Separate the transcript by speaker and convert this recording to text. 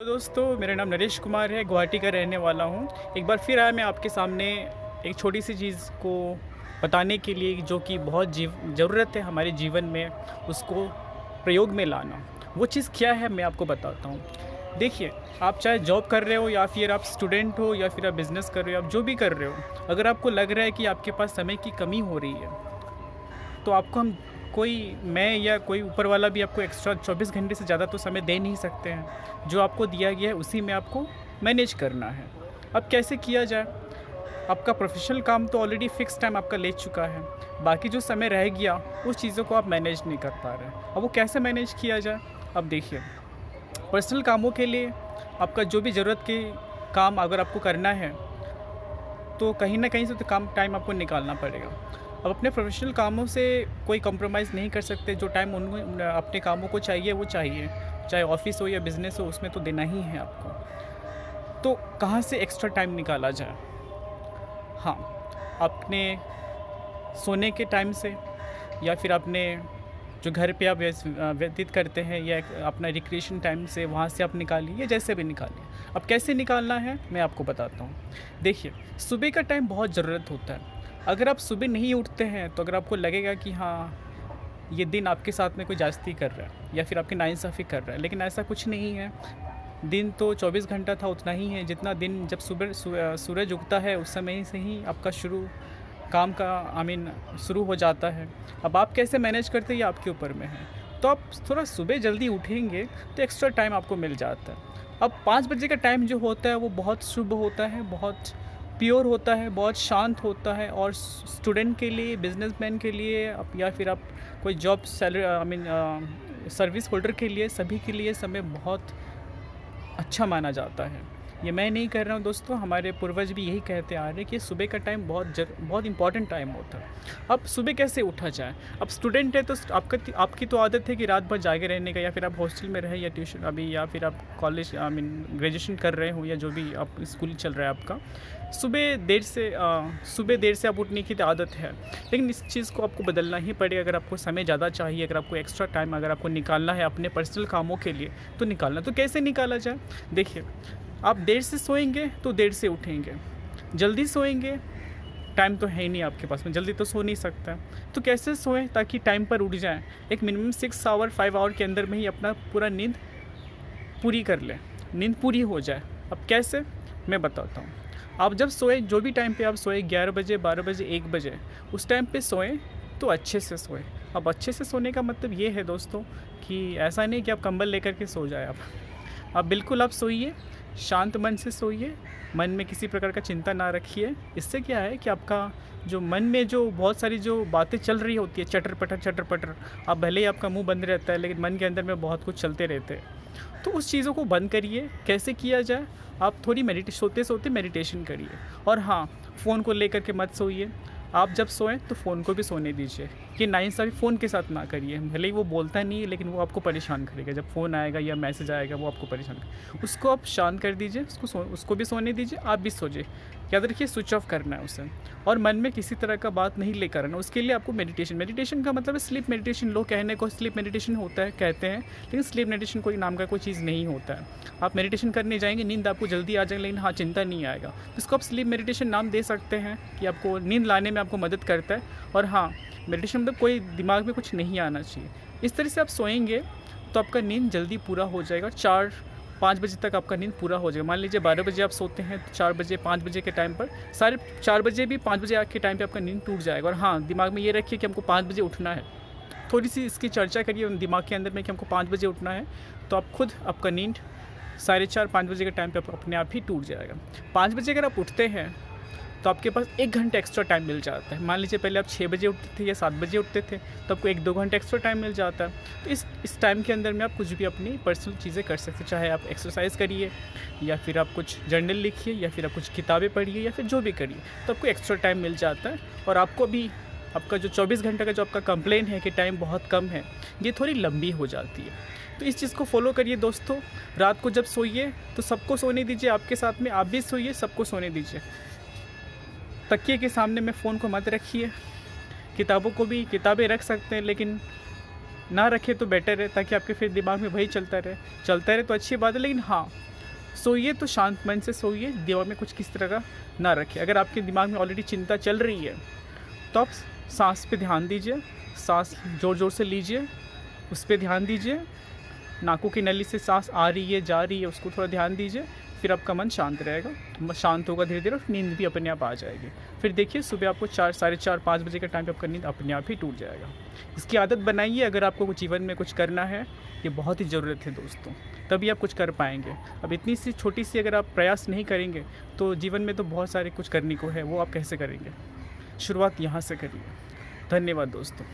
Speaker 1: तो दोस्तों, मेरा नाम नरेश कुमार है, गुवाहाटी का रहने वाला हूँ। एक बार फिर आया मैं आपके सामने एक छोटी सी चीज़ को बताने के लिए जो कि बहुत ज़रूरत है हमारे जीवन में, उसको प्रयोग में लाना। वो चीज़ क्या है मैं आपको बताता हूँ। देखिए, आप चाहे जॉब कर रहे हो या फिर आप स्टूडेंट हो या फिर आप बिज़नेस कर रहे हो, आप जो भी कर रहे हो, अगर आपको लग रहा है कि आपके पास समय की कमी हो रही है, तो आपको हम कोई मैं या कोई ऊपर वाला भी आपको एक्स्ट्रा 24 घंटे से ज़्यादा तो समय दे नहीं सकते हैं। जो आपको दिया गया है उसी में आपको मैनेज करना है। अब कैसे किया जाए? आपका प्रोफ़ेशनल काम तो ऑलरेडी फ़िक्स टाइम आपका ले चुका है। बाकी जो समय रह गया उस चीज़ों को आप मैनेज नहीं कर पा रहे। अब वो कैसे मैनेज किया जाए? अब देखिए, पर्सनल कामों के लिए आपका जो भी ज़रूरत के काम अगर आपको करना है, तो कहीं न कहीं से तो काम टाइम आपको निकालना पड़ेगा। अब अपने प्रोफ़ेशनल कामों से कोई कॉम्प्रोमाइज़ नहीं कर सकते, जो टाइम उनको अपने कामों को चाहिए वो चाहिए। चाहे ऑफ़िस हो या बिज़नेस हो, उसमें तो देना ही है आपको। तो कहाँ से एक्स्ट्रा टाइम निकाला जाए? हाँ, अपने सोने के टाइम से, या फिर अपने जो घर पे आप व्यतीत करते हैं, या अपना रिक्रिएशन टाइम से वहाँ से आप निकालिए, या जैसे भी निकालिए। अब कैसे निकालना है मैं आपको बताता हूँ। देखिए, सुबह का टाइम बहुत ज़रूरत होता है। अगर आप सुबह नहीं उठते हैं तो अगर आपको लगेगा कि हाँ, ये दिन आपके साथ में कोई ज़्यादती कर रहा है या फिर आपकी नाइंसाफ़ी कर रहा है, लेकिन ऐसा कुछ नहीं है। दिन तो 24 घंटा था उतना ही है जितना दिन जब सूरज उगता है उस समय से ही आपका शुरू काम का शुरू हो जाता है। अब आप कैसे मैनेज करते हैं ये आपके ऊपर में है। तो आप थोड़ा सुबह जल्दी उठेंगे तो एक्स्ट्रा टाइम आपको मिल जाता है। अब 5 बजे का टाइम जो होता है वो बहुत शुभ होता है, बहुत प्योर होता है, बहुत शांत होता है, और स्टूडेंट के लिए, बिजनेसमैन के लिए, या फिर आप कोई जॉब सर्विस होल्डर के लिए, सभी के लिए समय बहुत अच्छा माना जाता है। ये मैं नहीं कह रहा हूँ दोस्तों, हमारे पूर्वज भी यही कहते आ रहे हैं कि सुबह का टाइम बहुत इम्पॉर्टेंट टाइम होता है। अब सुबह कैसे उठा जाए? अब स्टूडेंट है तो आपकी तो आदत है कि रात भर जागे रहने का, या फिर आप हॉस्टल में रहे या ट्यूशन अभी, या फिर आप कॉलेज ग्रेजुएशन कर रहे हो, या जो भी आप स्कूल चल रहा है आपका, सुबह देर से आप उठने की तो आदत है। लेकिन इस चीज़ को आपको बदलना ही पड़ेगा। अगर आपको समय ज़्यादा चाहिए, अगर आपको एक्स्ट्रा टाइम अगर आपको निकालना है अपने पर्सनल कामों के लिए, तो निकालना। तो कैसे निकाला जाए? देखिए, आप देर से सोएंगे तो देर से उठेंगे, जल्दी सोएंगे, टाइम तो है ही नहीं आपके पास में, जल्दी तो सो नहीं सकता। तो कैसे सोएं ताकि टाइम पर उठ जाएं? एक मिनिमम 6 आवर 5 आवर के अंदर में ही अपना पूरा नींद पूरी कर लें, नींद पूरी हो जाए। अब कैसे मैं बताता हूँ। आप जब सोएं, जो भी टाइम पे आप सोएं, 11 बजे, 12 बजे, 1 बजे, उस टाइम पे सोएं तो अच्छे से सोएं। अब अच्छे से सोने का मतलब ये है दोस्तों कि ऐसा नहीं कि आप कंबल लेकर के सो जाए। आप बिल्कुल आप सोइए, शांत मन से सोइए, मन में किसी प्रकार का चिंता ना रखिए। इससे क्या है कि आपका जो मन में जो बहुत सारी जो बातें चल रही होती है, चटर-पटर, अब भले ही आपका मुँह बंद रहता है लेकिन मन के अंदर में बहुत कुछ चलते रहते हैं। तो उस चीज़ों को बंद करिए। कैसे किया जाए? आप थोड़ी सोते-सोते मेडिटेशन करिए। और हाँ, फ़ोन को लेकर के मत सोइए। आप जब सोएं तो फ़ोन को भी सोने दीजिए। कि नाइंसाफ़ी फ़ोन के साथ ना करिए। भले ही वो बोलता नहीं है लेकिन वो आपको परेशान करेगा। जब फ़ोन आएगा या मैसेज आएगा वो आपको परेशान करेगा। उसको आप शांत कर दीजिए, उसको भी सोने दीजिए, आप भी सो जाइए। याद रखिए, स्विच ऑफ करना है उसे, और मन में किसी तरह का बात नहीं लेकर आना। उसके लिए आपको मेडिटेशन का मतलब है स्लीप मेडिटेशन। लोग कहने को स्लीप मेडिटेशन होता है कहते हैं, लेकिन स्लीप मेडिटेशन कोई नाम का कोई चीज़ नहीं होता है। आप मेडिटेशन करने जाएंगे, नींद आपको जल्दी आ जाएगी, लेकिन हाँ, चिंता नहीं आएगा। इसको आप स्लीप मेडिटेशन नाम दे सकते हैं कि आपको नींद लाने में आपको मदद करता है। और हाँ, मेडिटेशन मतलब कोई दिमाग में कुछ नहीं आना चाहिए। इस तरह से आप सोएंगे तो आपका नींद जल्दी पूरा हो जाएगा। 4-5 बजे तक आपका नींद पूरा हो जाएगा। मान लीजिए 12 बजे आप सोते हैं तो 4 बजे 5 बजे के टाइम पर, साढ़े 4 बजे भी 5 बजे के टाइम पे आपका नींद टूट जाएगा। और हाँ, दिमाग में ये रखिए कि हमको 5 बजे उठना है। थोड़ी सी इसकी चर्चा करिए दिमाग के अंदर में कि हमको 5 बजे उठना है, तो आप खुद आपका नींद 4:30-5 बजे के टाइम पे अपने आप ही टूट जाएगा। 5 बजे अगर आप उठते हैं तो आपके पास 1 घंटा एक्स्ट्रा टाइम मिल जाता है। मान लीजिए पहले आप 6 बजे उठते थे या 7 बजे उठते थे, तो आपको 1-2 घंटे एक्स्ट्रा टाइम मिल जाता है। तो इस टाइम के अंदर में आप कुछ भी अपनी पर्सनल चीज़ें कर सकते हैं। चाहे आप एक्सरसाइज करिए, या फिर आप कुछ जर्नल लिखिए, या फिर आप कुछ किताबें पढ़िए, या फिर जो भी करिए, तो आपको एक्स्ट्रा टाइम मिल जाता है। और आपको भी आपका जो 24 घंटे का जो आपका कंप्लेन है कि टाइम बहुत कम है, ये थोड़ी लंबी हो जाती है। तो इस चीज़ को फॉलो करिए दोस्तों। रात को जब सोइए तो सबको सोने दीजिए, आपके साथ में आप भी सोइए, सबको सोने दीजिए। तकिए के सामने में फ़ोन को मत रखिए। किताबें रख सकते हैं, लेकिन ना रखें तो बेटर है, ताकि आपके फिर दिमाग में वही चलता रहे तो अच्छी बात है। लेकिन हाँ, सोइए तो शांत मन से सोइए, दिमाग में कुछ किस तरह का ना रखें। अगर आपके दिमाग में ऑलरेडी चिंता चल रही है तो आप सांस पे ध्यान दीजिए, सांस ज़ोर ज़ोर से लीजिए, उस पे ध्यान दीजिए, नाकों की नली से सांस आ रही है जा रही है उसको थोड़ा ध्यान दीजिए, फिर आपका मन शांत रहेगा, शांत होगा धीरे धीरे और नींद भी अपने आप आ जाएगी। फिर देखिए सुबह आपको 4, साढ़े 4, 5 बजे के टाइम पे आपका नींद अपने आप ही टूट जाएगा। इसकी आदत बनाइए अगर आपको जीवन में कुछ करना है, ये बहुत ही ज़रूरत है दोस्तों, तभी आप कुछ कर पाएंगे। अब इतनी सी छोटी सी अगर आप प्रयास नहीं करेंगे तो जीवन में तो बहुत सारे कुछ करने को है, वो आप कैसे करेंगे। शुरुआत यहाँ से करिए। धन्यवाद दोस्तों।